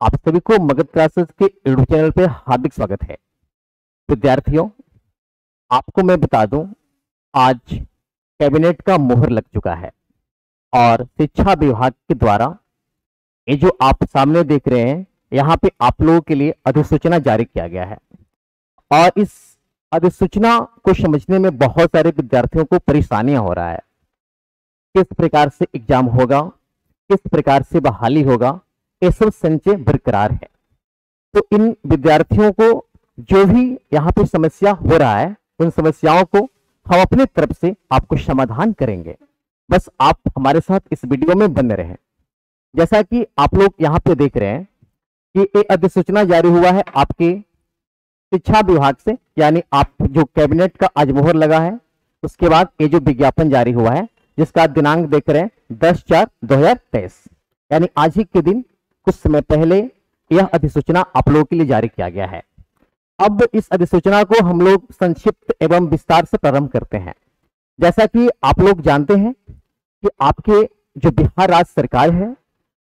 आप सभी को मगध क्लासेस के यूट्यूब चैनल पे हार्दिक स्वागत है। विद्यार्थियों, आपको मैं बता दूं, आज कैबिनेट का मोहर लग चुका है और शिक्षा विभाग के द्वारा ये जो आप सामने देख रहे हैं, यहाँ पे आप लोगों के लिए अधिसूचना जारी किया गया है। और इस अधिसूचना को समझने में बहुत सारे विद्यार्थियों को परेशानियां हो रहा है। किस प्रकार से एग्जाम होगा, किस प्रकार से बहाली होगा, ये सब संशय बरकरार है। तो इन विद्यार्थियों को जो भी यहाँ पे समस्या हो रहा है, उन समस्याओं को हम अपने तरफ से आपको समाधान करेंगे। बस आप हमारे साथ इस वीडियो में बने रहें। जैसा कि आप लोग यहाँ पे देख रहे हैं कि एक अधिसूचना जारी हुआ है आपके शिक्षा विभाग से, यानी आप जो कैबिनेट का आज मोहर लगा है, उसके बाद ये जो विज्ञापन जारी हुआ है जिसका दिनांक देख रहे हैं 10/4/2023, यानी आज ही के दिन कुछ समय पहले यह अधिसूचना आप लोगों के लिए जारी किया गया है। अब इस अधिसूचना को हम लोग संक्षिप्त एवं विस्तार से प्रारंभ करते हैं। जैसा कि आप लोग जानते हैं कि आपके जो बिहार राज्य सरकार है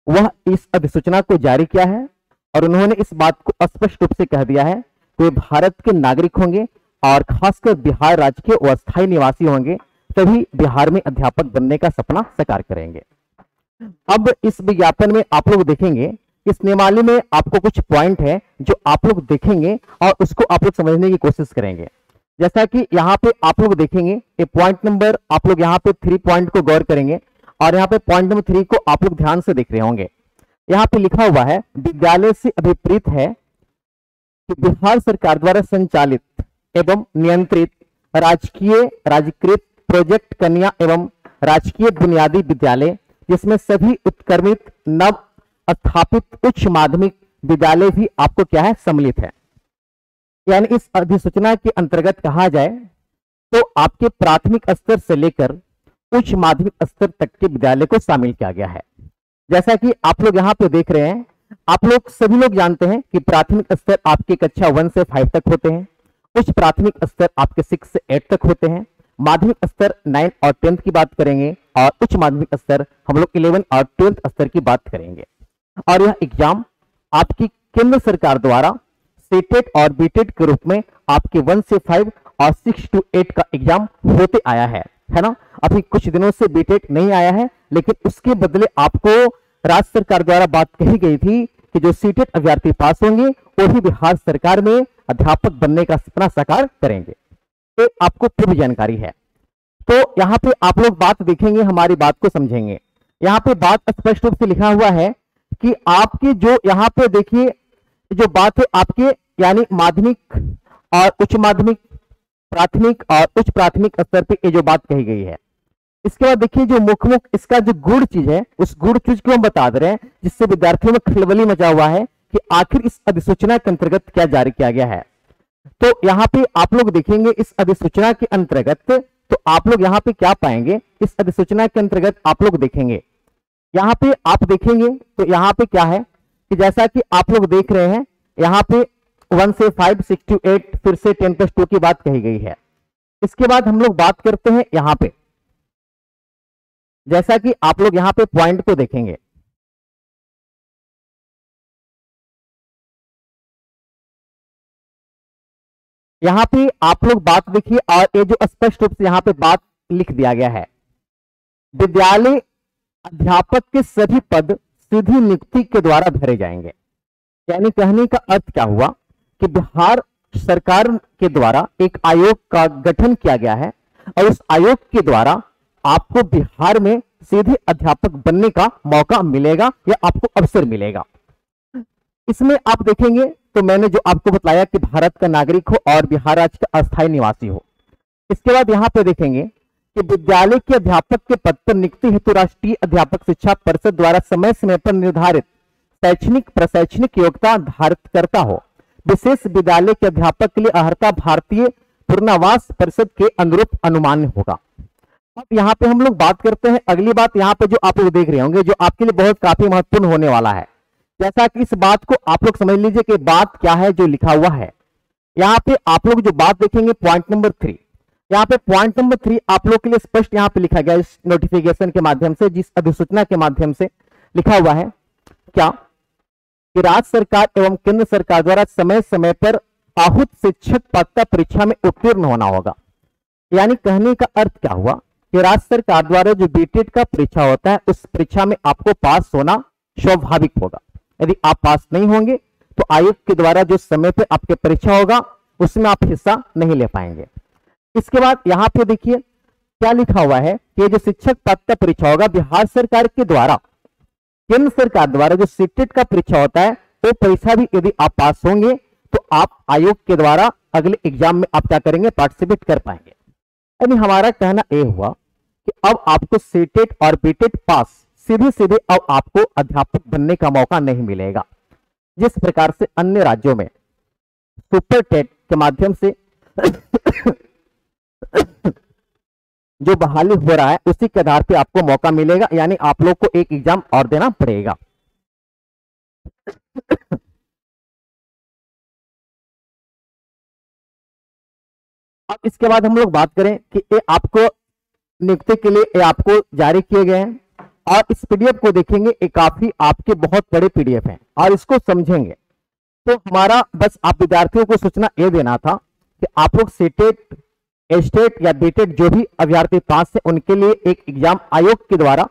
वह इस अधिसूचना को जारी किया है और उन्होंने इस बात को स्पष्ट रूप से कह दिया है कि वे भारत के नागरिक होंगे और खासकर बिहार राज्य के अस्थायी निवासी होंगे, तभी बिहार में अध्यापक बनने का सपना साकार करेंगे। अब इस विज्ञापन में आप लोग देखेंगे, इस नियमावली में आपको कुछ पॉइंट है जो आप लोग देखेंगे और उसको आप लोग समझने की कोशिश करेंगे। जैसा कि यहाँ पे आप लोग देखेंगे, ये पॉइंट नंबर आप लोग यहाँ पे 3 पॉइंट को गौर करेंगे और यहाँ पे पॉइंट नंबर 3 को आप लोग ध्यान से देख रहे होंगे। यहाँ पे लिखा हुआ है, विद्यालय से अभिप्रेत है कि बिहार सरकार द्वारा संचालित एवं नियंत्रित राजकीय राजकृत प्रोजेक्ट कन्या एवं राजकीय बुनियादी विद्यालय, जिसमें सभी उत्क्रमित नव स्थापित उच्च माध्यमिक विद्यालय भी आपको क्या है, सम्मिलित है। यानी इस अधिसूचना के अंतर्गत कहा जाए तो आपके प्राथमिक स्तर से लेकर उच्च माध्यमिक स्तर तक के विद्यालय को शामिल किया गया है। जैसा कि आप लोग यहाँ पे देख रहे हैं, आप लोग सभी लोग जानते हैं कि प्राथमिक स्तर आपके कक्षा 1 से 5 तक होते हैं, उच्च प्राथमिक स्तर आपके 6 से 8 तक होते हैं, माध्यमिक स्तर 9 और 10 की बात करेंगे और उच्च माध्यमिक स्तर हम लोग 11 और 12th स्तर की बात करेंगे। और यह एग्जाम आपकी केंद्र सरकार द्वारा सीटेट और बीटेट के रूप में आपके 1 से 5 और 6 to 8 का एग्जाम होते आया है ना। अभी कुछ दिनों से बीटेट नहीं आया है, लेकिन उसके बदले आपको राज्य सरकार द्वारा बात कही गई थी कि जो सीटेट अभ्यर्थी पास होंगे वो ही बिहार सरकार में अध्यापक बनने का सपना साकार करेंगे। ये आपको पूर्व जानकारी है। तो यहाँ पे आप लोग बात देखेंगे, हमारी बात को समझेंगे। यहाँ पे बात स्पष्ट रूप से लिखा हुआ है कि आपके जो यहाँ पे देखिए जो बात है आपके, यानी माध्यमिक और उच्च माध्यमिक, प्राथमिक और उच्च प्राथमिक स्तर पे ये जो बात कही गई है। इसके बाद देखिए जो मुख्य इसका जो गुड़ चीज है, उस गुड़ चीज को हम बता दे रहे हैं, जिससे विद्यार्थियों में खलबली मचा हुआ है कि आखिर इस अधिसूचना के अंतर्गत क्या जारी किया गया है। तो यहाँ पे आप लोग देखेंगे इस अधिसूचना के अंतर्गत, तो आप लोग यहाँ पे क्या पाएंगे, इस अधिसूचना के अंतर्गत आप लोग देखेंगे, यहाँ पे आप देखेंगे तो यहाँ पे क्या है कि जैसा कि आप लोग देख रहे हैं, यहाँ पे 1 से 5, 6 to 8, फिर से 10+2 की बात कही गई है। इसके बाद हम लोग बात करते हैं यहाँ पे, जैसा कि आप लोग यहाँ पे पॉइंट को देखेंगे, यहाँ पे आप लोग बात देखिए और ये जो स्पष्ट रूप से यहाँ पे बात लिख दिया गया है, विद्यालय अध्यापक के सभी पद सीधी नियुक्ति के द्वारा भरे जाएंगे। यानी कहने का अर्थ क्या हुआ कि बिहार सरकार के द्वारा एक आयोग का गठन किया गया है और उस आयोग के द्वारा आपको बिहार में सीधे अध्यापक बनने का मौका मिलेगा या आपको अवसर मिलेगा। इसमें आप देखेंगे तो मैंने जो आपको बताया कि भारत का नागरिक हो और बिहार राज्य का अस्थायी निवासी हो। इसके बाद यहाँ पे देखेंगे कि विद्यालय के अध्यापक के पद पर नियुक्ति हेतु राष्ट्रीय अध्यापक शिक्षा परिषद द्वारा समय समय पर निर्धारित शैक्षणिक प्रशैक्षणिक योग्यता धारित करता हो। विशेष विद्यालय के अध्यापक के लिए अर्हता भारतीय पुनर्वास परिषद के अनुरूप अनुमान होगा। अब यहाँ पे हम लोग बात करते हैं अगली बात, यहाँ पे जो आप लोग देख रहे होंगे, जो आपके लिए बहुत काफी महत्वपूर्ण होने वाला है। जैसा कि इस बात को आप लोग समझ लीजिए कि बात क्या है जो लिखा हुआ है। यहाँ पे आप लोग जो बात देखेंगे पॉइंट नंबर 3, यहाँ पे पॉइंट नंबर 3 आप लोग के लिए स्पष्ट यहाँ पे लिखा गया इस नोटिफिकेशन के माध्यम से, जिस अधिसूचना के माध्यम से लिखा हुआ है क्या कि राज्य सरकार एवं केंद्र सरकार द्वारा समय समय पर आहूत शिक्षक पात्रता परीक्षा में उत्तीर्ण होना होगा। यानी कहने का अर्थ क्या हुआ कि राज्य सरकार द्वारा जो बीटेट का परीक्षा होता है उस परीक्षा में आपको पास होना स्वाभाविक होगा। यदि आप पास नहीं होंगे तो आयोग के द्वारा जो समय पे आपके परीक्षा होगा उसमें आप हिस्सा नहीं ले पाएंगे। इसके बाद यहाँ पे देखिए क्या लिखा हुआ है कि ये जो शिक्षक पात्रता परीक्षा होगा बिहार सरकार के द्वारा केंद्र सरकार द्वारा जो सीटेट का परीक्षा होता है वो परीक्षा भी यदि आप पास होंगे तो आप आयोग के द्वारा अगले एग्जाम में आप क्या करेंगे, पार्टिसिपेट कर पाएंगे। यानी हमारा कहना यह हुआ कि अब आपको सीटेट और बीटेट पास सीधे सीधे अब आपको अध्यापक बनने का मौका नहीं मिलेगा। जिस प्रकार से अन्य राज्यों में सुपर टेट के माध्यम से जो बहाली हो रहा है उसी के आधार पे आपको मौका मिलेगा, यानी आप लोग को एक एग्जाम और देना पड़ेगा। अब इसके बाद हम लोग बात करें कि ये आपको नियुक्ति के लिए ये आपको जारी किए गए हैं और इस पीडीएफ को देखेंगे, ये काफी आपके बहुत बड़े पीडीएफ हैं और इसको समझेंगे तो हमारा बस आप विद्यार्थियों को सूचना ये देना था कि आप लोग सीटेट, एस्टेट या बीटेट जो भी अभ्यर्थी पास है उनके लिए एक एग्जाम आयोग के द्वारा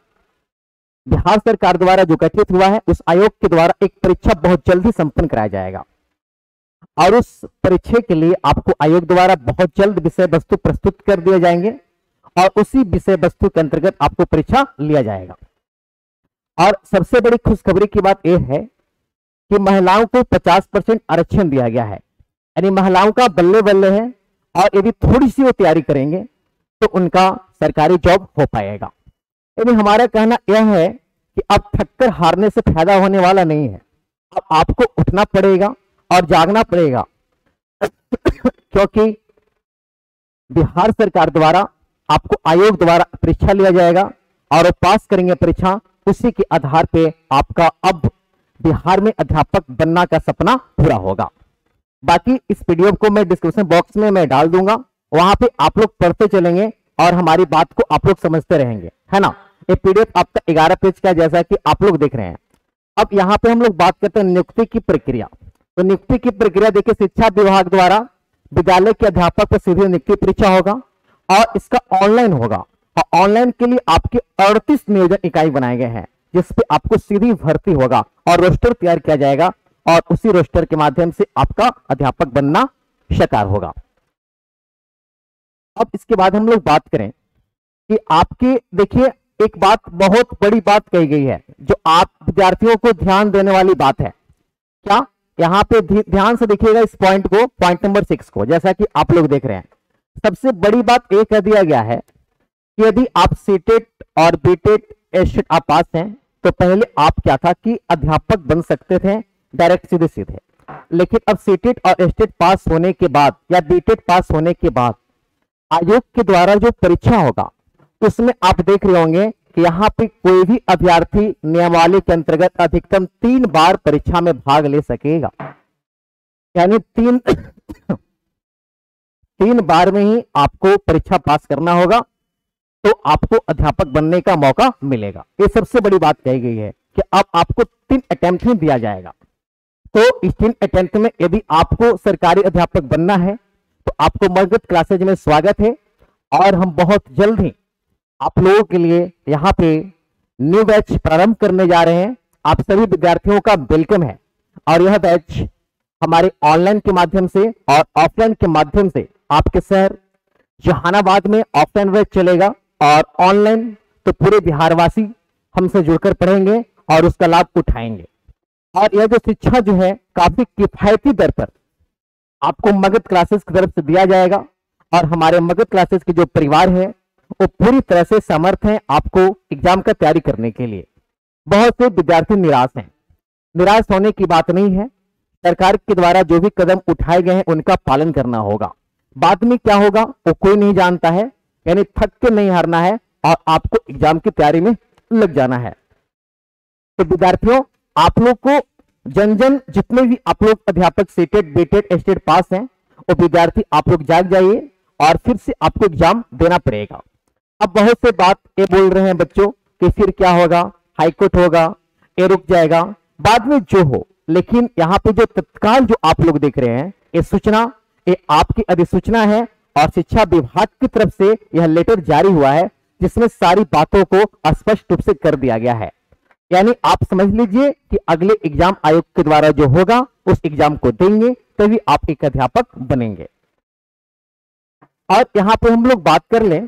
बिहार सरकार द्वारा जो गठित हुआ है उस आयोग के द्वारा एक परीक्षा बहुत जल्दी संपन्न कराया जाएगा और उस परीक्षा के लिए आपको आयोग द्वारा बहुत जल्द विषय वस्तु प्रस्तुत कर दिए जाएंगे और उसी विषय वस्तु के अंतर्गत आपको परीक्षा लिया जाएगा। और सबसे बड़ी खुशखबरी की बात यह है कि महिलाओं को 50% आरक्षण दिया गया है, यानी महिलाओं का बल्ले बल्ले है और यदि थोड़ी सी वो तैयारी करेंगे तो उनका सरकारी जॉब हो पाएगा। यानी हमारा कहना यह है कि अब थककर हारने से फायदा होने वाला नहीं है, अब आपको उठना पड़ेगा और जागना पड़ेगा क्योंकि बिहार सरकार द्वारा आपको आयोग द्वारा परीक्षा लिया जाएगा और पास करेंगे परीक्षा, उसी के आधार पे आपका अब बिहार में अध्यापक बनना का सपना पूरा होगा। बाकी इस पीडीएफ को मैं डिस्क्रिप्शन बॉक्स में मैं डाल दूंगा, वहां पे आप लोग पढ़ते चलेंगे और हमारी बात को आप लोग समझते रहेंगे, है ना। ये पीडीएफ आपका 11 पेज का जैसा कि आप लोग देख रहे हैं। अब यहाँ पे हम लोग बात करते हैं नियुक्ति की प्रक्रिया। तो नियुक्ति की प्रक्रिया देखिए, शिक्षा विभाग द्वारा विद्यालय के अध्यापक पर सीधी नियुक्ति परीक्षा होगा और इसका ऑनलाइन होगा और ऑनलाइन के लिए आपके 38 नियोजन इकाई बनाए गए हैं जिसपे आपको सीधी भर्ती होगा और रोस्टर तैयार किया जाएगा और उसी रोस्टर के माध्यम से आपका अध्यापक बनना साकार होगा। अब इसके बाद हम लोग बात करें कि आपके देखिए एक बात बहुत बड़ी बात कही गई है जो आप विद्यार्थियों को ध्यान देने वाली बात है। क्या, यहाँ पे ध्यान से देखिएगा इस पॉइंट को, पॉइंट नंबर 6 को, जैसा कि आप लोग देख रहे हैं। सबसे बड़ी बात एक कह दिया गया है कि यदि आप सीटेट और बीटेट एस्टेट आप पास हैं तो पहले आप क्या था कि अध्यापक बन सकते थे डायरेक्ट सीधे सीधे, लेकिन अब सीटेट और एस्टेट पास होने के बाद या बीटेट पास होने के बाद आयोग के द्वारा जो परीक्षा होगा उसमें आप देख रहे होंगे कि यहाँ पे कोई भी अभ्यर्थी नियमावली के अंतर्गत अधिकतम 3 बार परीक्षा में भाग ले सकेगा, यानी 3 बार में ही आपको परीक्षा पास करना होगा तो आपको अध्यापक बनने का मौका मिलेगा। ये सबसे बड़ी बात कही गई है कि अब आपको 3 अटेम्प्ट में दिया जाएगा। तो इस 3 अटेम्प्ट में यदि आपको सरकारी अध्यापक बनना है तो आपको मगध क्लासेज में स्वागत है और हम बहुत जल्द ही आप लोगों के लिए यहाँ पे न्यू बैच प्रारंभ करने जा रहे हैं। आप सभी विद्यार्थियों का वेलकम है और यह बैच हमारे ऑनलाइन के माध्यम से और ऑफलाइन के माध्यम से आपके शहर जहानाबाद में ऑफलाइन बैच चलेगा और ऑनलाइन तो पूरे बिहारवासी हमसे जुड़कर पढ़ेंगे और उसका लाभ उठाएंगे। और यह जो शिक्षा जो है काफी किफायती दर पर आपको मगध क्लासेस की तरफ से दिया जाएगा और हमारे मगध क्लासेस के जो परिवार है वो पूरी तरह से समर्थ हैं आपको एग्जाम का तैयारी करने के लिए। बहुत से विद्यार्थी निराश हैं, निराश होने की बात नहीं है, सरकार के द्वारा जो भी कदम उठाए गए हैं उनका पालन करना होगा। बाद में क्या होगा वो कोई नहीं जानता है, यानी थक के नहीं हारना है और आपको एग्जाम की तैयारी में लग जाना है। तो विद्यार्थियों आप लोग को जन जन जितने भी आप लोग अध्यापक सीटेट बीटेट एस्टेट पास हैं वो विद्यार्थी आप लोग जाग जाइए और फिर से आपको एग्जाम देना पड़ेगा। अब बहुत से बात ये बोल रहे हैं बच्चों कि फिर क्या होगा, हाईकोर्ट होगा, ये रुक जाएगा। बाद में जो हो लेकिन यहाँ पे जो तत्काल जो आप लोग देख रहे हैं, ये सूचना, ये आपकी अधिसूचना है और शिक्षा विभाग की तरफ से यह लेटर जारी हुआ है, जिसमें सारी बातों को स्पष्ट रूप से कर दिया गया है। यानी आप समझ लीजिए कि अगले एग्जाम आयोग के द्वारा जो होगा उस एग्जाम को देंगे तभी आप एक अध्यापक बनेंगे। और यहाँ पे हम लोग बात कर लें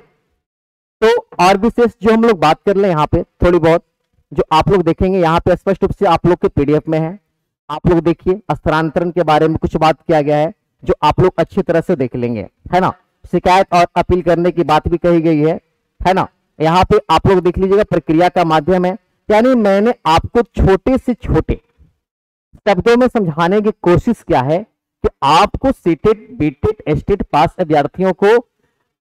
तो और विशेष जो हम लोग बात कर लें यहाँ पे थोड़ी बहुत जो आप लोग देखेंगे यहाँ पे स्पष्ट रूप से आप लोग के पीडीएफ में है। आप लोग देखिए स्थानांतरण के बारे में कुछ बात किया गया है जो आप लोग अच्छी तरह से देख लेंगे, है ना। शिकायत और अपील करने की बात भी कही गई है ना। यहाँ पे आप लोग देख लीजिएगा प्रक्रिया का माध्यम है, यानी मैंने आपको छोटे से छोटे शब्दों में समझाने की कोशिश किया है कि आपको सीटेट बीटेट एस्टेट पास अभ्यर्थियों को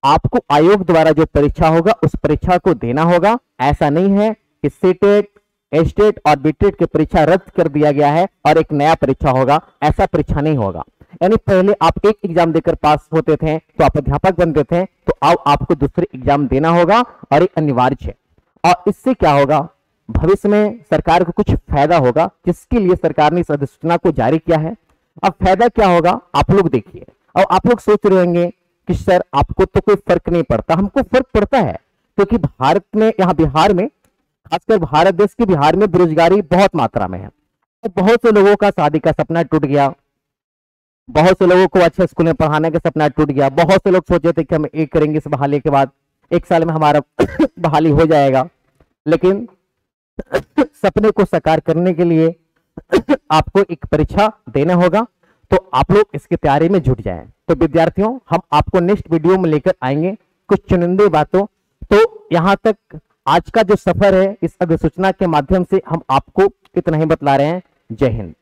आपको आयोग द्वारा जो परीक्षा होगा उस परीक्षा को देना होगा। ऐसा नहीं है कि सीटेट एस्टेट और बीटेट की परीक्षा रद्द कर दिया गया है और एक नया परीक्षा होगा, ऐसा परीक्षा नहीं होगा। यानी पहले आप एक एग्जाम देकर पास होते थे तो आप अध्यापक बनते थे, तो अब आपको दूसरे एग्जाम देना होगा और ये अनिवार्य है। और इससे क्या होगा, भविष्य में सरकार को कुछ फायदा होगा, जिसके लिए सरकार ने इस अधिसूचना को जारी किया है। अब फायदा क्या होगा आप लोग देखिए। और आप लोग सोच रहे होंगे कि सर आपको तो कोई फर्क नहीं पड़ता। हमको फर्क पड़ता है, क्योंकि भारत में, यहाँ बिहार में, खासकर भारत देश के बिहार में बेरोजगारी बहुत मात्रा में है। तो बहुत से लोगों का शादी का सपना टूट गया, बहुत से लोगों को अच्छे स्कूल में पढ़ाने का सपना टूट गया। बहुत से लोग सोचे थे कि हम एक करेंगे इस बहाली के बाद, एक साल में हमारा बहाली हो जाएगा। लेकिन सपने को साकार करने के लिए आपको एक परीक्षा देना होगा, तो आप लोग इसकी तैयारी में जुट जाएं। तो विद्यार्थियों, हम आपको नेक्स्ट वीडियो में लेकर आएंगे कुछ चुनिंदे बातों। तो यहां तक आज का जो सफर है इस अधिसूचना के माध्यम से हम आपको इतना ही बतला रहे हैं। जय हिंद।